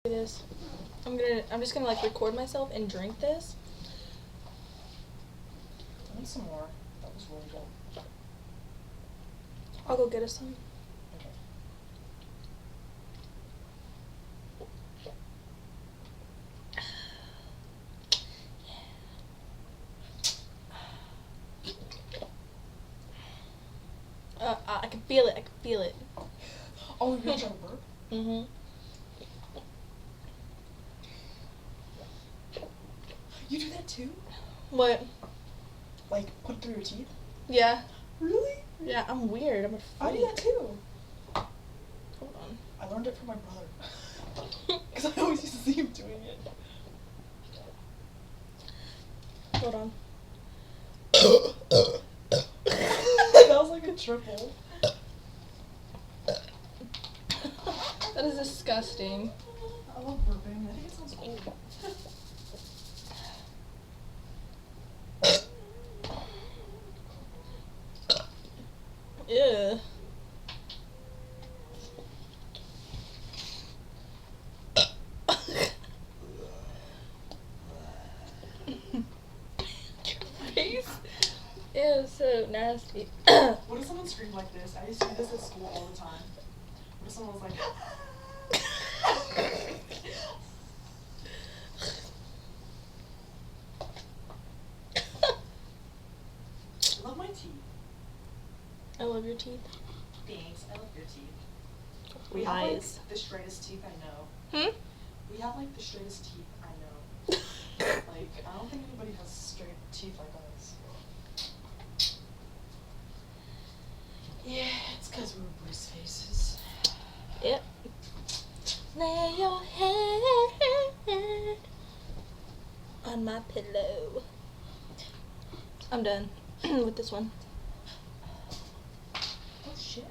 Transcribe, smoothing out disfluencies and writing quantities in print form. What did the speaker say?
This. I'm just gonna like record myself and drink this. I need some more. That was really good. I'll go get us some. Okay. I can feel it. I can feel it. Oh, you're gonna try to burp? Mhm. You do that too? What? Like, put it through your teeth? Yeah. Really? Yeah, I'm weird. I'm a I freak. do that too. Hold on. I learned it from my brother. Because I always used to see him doing it. Hold on. That was like a triple. That is disgusting. I love burping. I think it sounds cool. Ew. Your face? Ew, so nasty. What if someone screamed like this? I used to do this at school all the time. What if someone was like... I love my teeth. I love your teeth. Thanks, I love your teeth. We have eyes. like the straightest teeth I know. Hmm? We have like the straightest teeth I know. Like, I don't think anybody has straight teeth like us. Yeah, it's because we were Bruce faces. Yep. Lay your head on my pillow. I'm done with this one. Oh shit.